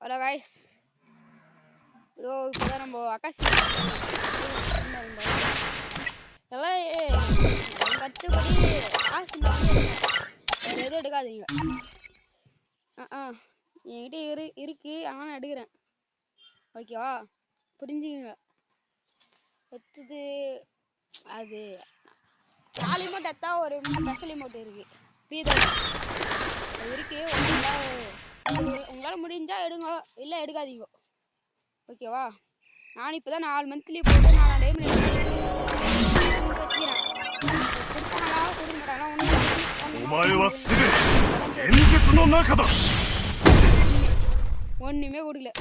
Hello guys bro இப்போதான் நம்ம ஆகாஷ் எல்லாம் கத்துபடி ஆகாஷ் வேறு எதுவும் எடுக்காதீங்க. என்கிட்ட இருக்கு ஆனால் நான் எடுக்கிறேன். ஓகேவா, புரிஞ்சுக்கங்க. எடுத்தது அது 4 இமோட் எடுத்தா ஒரு ஸ்பெஷல் இமோட் இருக்கு, புரியுதா? அது இருக்கு. உங்களால் முடிஞ்சா எடுங்க, இல்லை எடுக்காதீங்க. ஓகேவா, நான் இப்போ தான் 4 மந்த்லி போட்டு 4 டைம் வச்சுக்கிறேன். கொடுப்பாங்களா கொடுக்க மாட்டாங்களா ஒன்றுமே கொடுக்கல.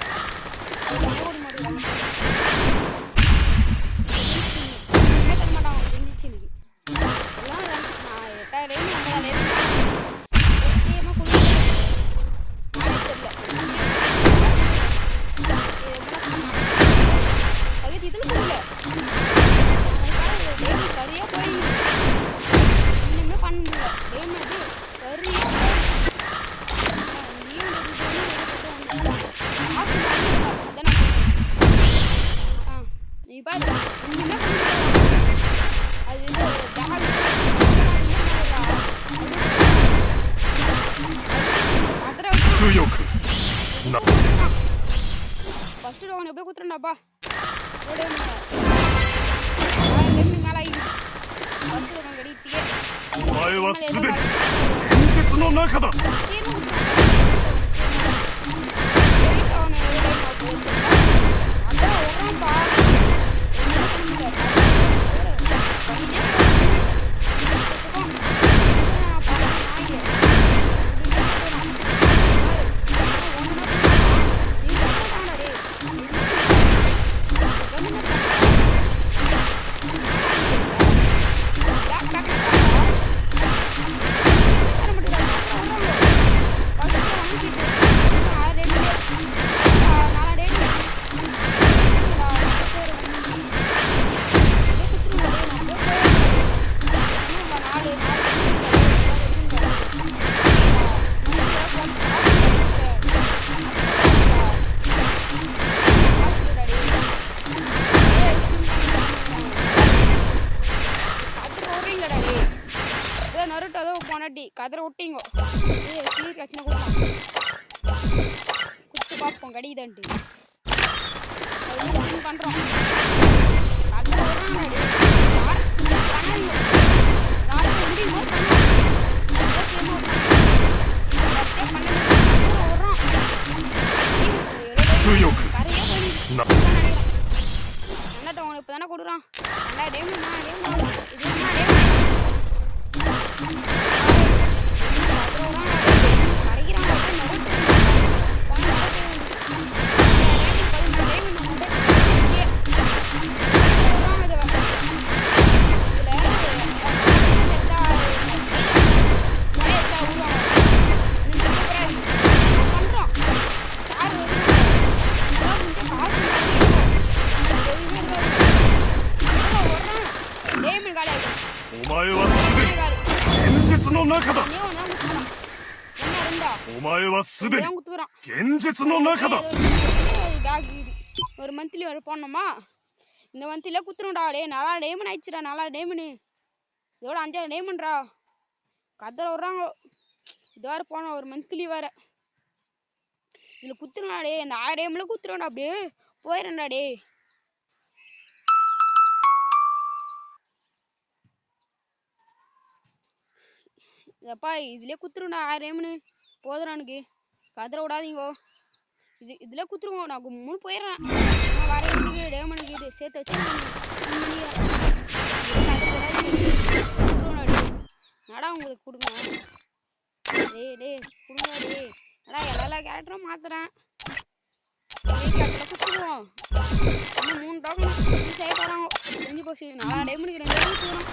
தெரிஞ்சிச்சு எனக்கு. எல்லாம் நான் 8,000 டைம் 9,000 டைம் ஃபர்ஸ்ட் ரவுண்ட் எப்படியே குத்துறேன்டாப்பா. கதற விட்டீங்க சீர் கட்சினா கொடுக்கலாம். குத்து பார்ப்போம் கடிதான்ட்டு பண்றோம். கதற விடுறாங்க. இப்போ தானே கொடுக்குறான். 2,000 ஒரு மந்த்லி ஒரு போனோமா, இந்த மந்த்லியே குத்துருண்டா. டே 4 டைமண்ட் ஆயிடுச்சுடா. 4 டைமண்ட் இதோட 5 டைமண்ட்ரா. கதற விடுறாங்க. இது வேற போனோம் ஒரு மந்த்லி வேற. இதுல குத்துருண்டா டே. இந்த 6 டைம்ல குத்துருண்டா. அப்படியே போயிடுறா டே. இதப்பா இதுலயே குத்துருண்டா. 6 டைம்னு போதுறானுக்கு. கதற விடாதீங்கோ. இதுல குத்துருவோம். நான் 3 போயிடுறேன். வர டைமண்டுக்கு இது சேர்த்து வச்சு நடா உங்களுக்கு கொடுங்க. டே கொடுங்க டே. நடா எல்லா கேரக்டரும் மாத்துறேன். குத்துருவோம். இன்னும் 3 டோக்கன் செய்ய போறாங்க. செஞ்சு போச்சு. 4 டைமண்டுக்கு 2 டைம் குத்துறோம்.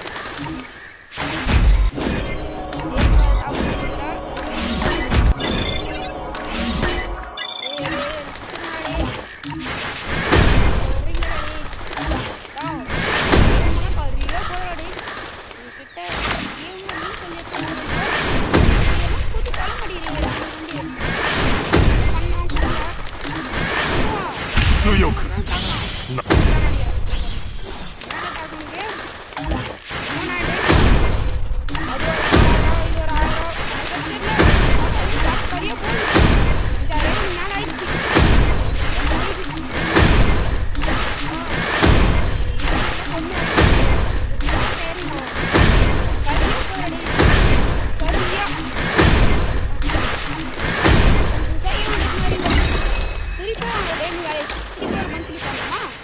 強くな。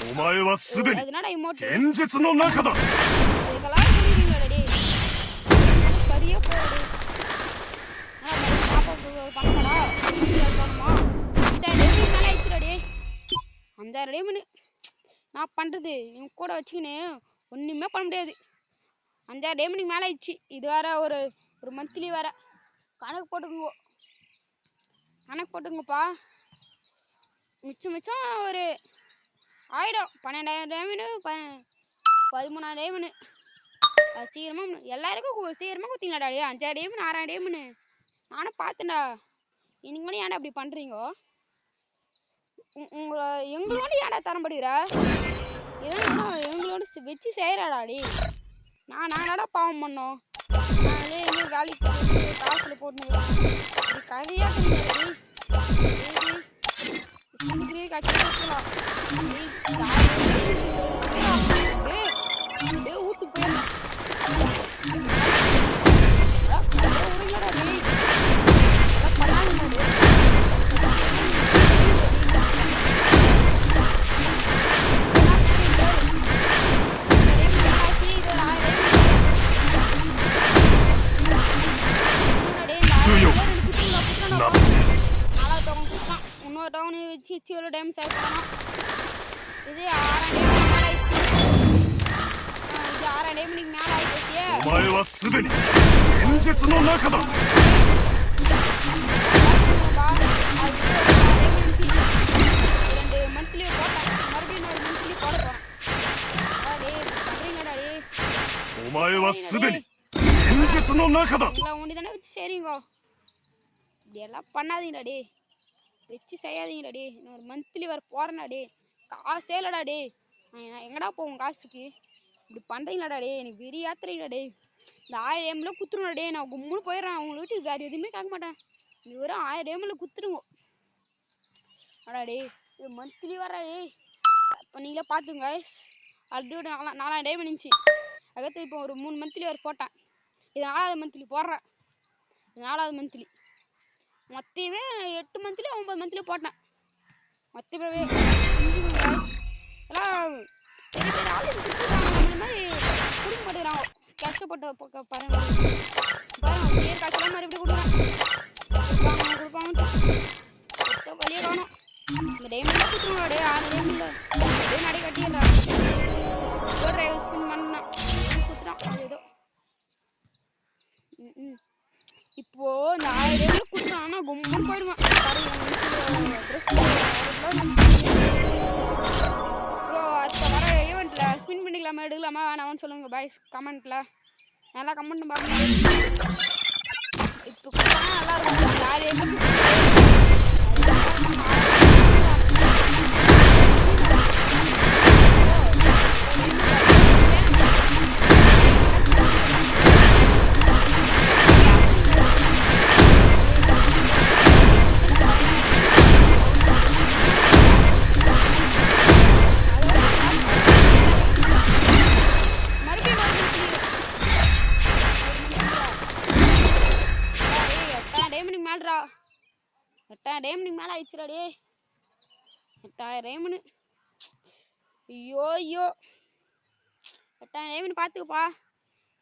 お前はすでに現実の中だ。நான் பண்றது இவன் கூட வச்சுக்கின்னு ஒண்ணுமே பண்ண முடியாது. 5,000 டைமண்டுக்கு மேல ஆயிடுச்சு. இது வேற ஒரு மந்த்லி வேற. கணக்கு போட்டுங்கப்பா. மிச்சம் ஒரு ஆயிடும். 12,000 டைமண்டு 13,000 டைமண்டு. அது சீக்கிரமா எல்லாருக்கும் சீக்கிரமா குத்திங்களாடா. 5,000 டைமண்டு 6,000 டைமண்டு. நானும் பார்த்தேன்டா. இன்னைக்கு மணி ஏன்டா அப்படி பண்றீங்க? எங்களோட ஏன்டா தரம்படுகிறா? எங்களோட வச்சு செய்யறாடாடி. நானடா பாவம் பண்ணோம். நாங்களே வேலைக்கு காசுல போட்டு கதையா ஊத்துக்கு போயிடலாம். டைம் சேவ் பண்ணணும். இது 6,000 டைமண்டுக்கு மேல ஆயிடுச்சு. お前はすでに現実の中だ。மந்த்லி போட்டேன். மறுபடியும் ஒரு மந்த்லி போட போறேன்.お前はすでに現実の中だ。ஒண்டிதானே வச்சு சரிங்க. இப்படி எல்லாம் பண்ணாதீங்கடா டே. வச்சு செய்யாதீங்கடா டே. ஒரு மந்த்லி வர போறேன்டா டே. காசே இல்லடா டே. நான் எங்கடா போவோம் காசுக்கு? இப்படி பண்றீங்களாடா டே. எனக்கு வெறி யாத்திரைடா டே. இந்த 1000 டைம்ல குத்துருங்கடா டே. நான் கும்முன்னு போயிடுறேன். அவங்க வீட்டுக்கு வேற எதுவுமே கேட்க மாட்டேன். இது ஒரு 1000 டைம்ல குத்துருங்க. அடா டே. இது மந்த்லி வர டே. இப்போ நீங்களே பார்த்துங்க. ஆல்ரெடி ஒரு 4,000 டைம் இருந்துச்சு. அதுக்கடுத்து இப்போ ஒரு 3 மந்த்லி வர போட்டேன். இது 4வது மந்த்லி போடுறேன். 4வது மந்த்லி மொத்தமே 8 மந்த்லி 9 மந்த்லி போட்டேன். மொத்தமே எல்லாம் பெரிய பெரிய ஆளு இந்த மாதிரி கொடுக்க மாட்டேங்கிறாங்க. கஷ்டப்பட்ட பாருங்க பேர் காய்ச்சலாம் மாதிரி இப்படி கொடுப்பாங்க வழியே காணும். இந்த டைம்ல கொடுத்துருவோம். 6 டைம்ல நடை கட்டிடுறான். ஸ்பின் பண்ணான் குத்துறான். அது ஏதோ இப்போ இந்த 1000 டைம்ல குத்துறான். ஆனா கும்முன்னு போயிடுவான். ஸ்பின் பண்ணிக்கலாமா எடுக்கலாமா வேணாமான்னு சொல்லுங்க பாய்ஸ் கமெண்ட்ல. நல்லா கமெண்ட் பாருங்க. இப்போ நல்லா இருக்கும். 1000 டைமண்டுக்கு மேல ஆயிடுச்சுடா டே. 8,000 டைமண்டு. ஐயோ 8,000 டைமண்ட் பாத்துக்கப்பா.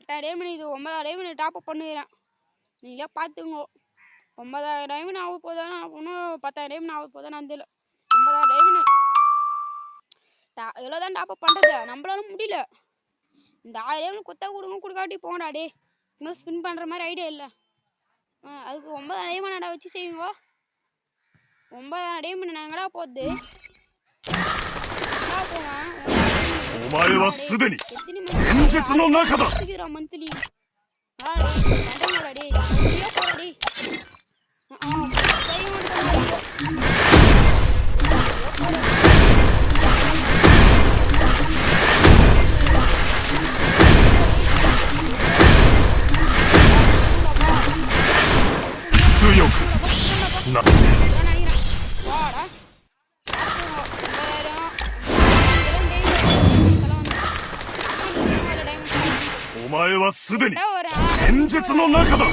8,000 டைமண்ட் இது 9,000 டைமண்ட் டாப் அப் பண்ணுகிறேன். நீங்களே பாத்துங்க. 9,000 டைமண்ட் ஆக போதானா இன்னும் 10,000 டைமண்ட் ஆக போதானா தெரியல. 9,000 டைமண்ட் எவ்வளவுதான் டாப் அப் பண்றது? நம்மளால முடியல. இந்த 1000 டைமண்ட் குத்தா கொடுங்க கொடுக்காட்டி போங்கடா டே. இன்னும் ஸ்பின் பண்ற மாதிரி ஐடியா இல்ல. அதுக்கு 9,000 டைமண்ட் வச்சு செய்வீங்க. 9,000 டைமண்ட் நான் எங்கடா போகுது?お前はすでに現実の中だ。மந்த்லி இதெல்லாம் நினைக்கிறேன். வாடா. பார்த்துக்கோ. 5000 இதெல்லாம் daily இதெல்லாம் வந்து. お前はすでに ஒரு 現実の中だ。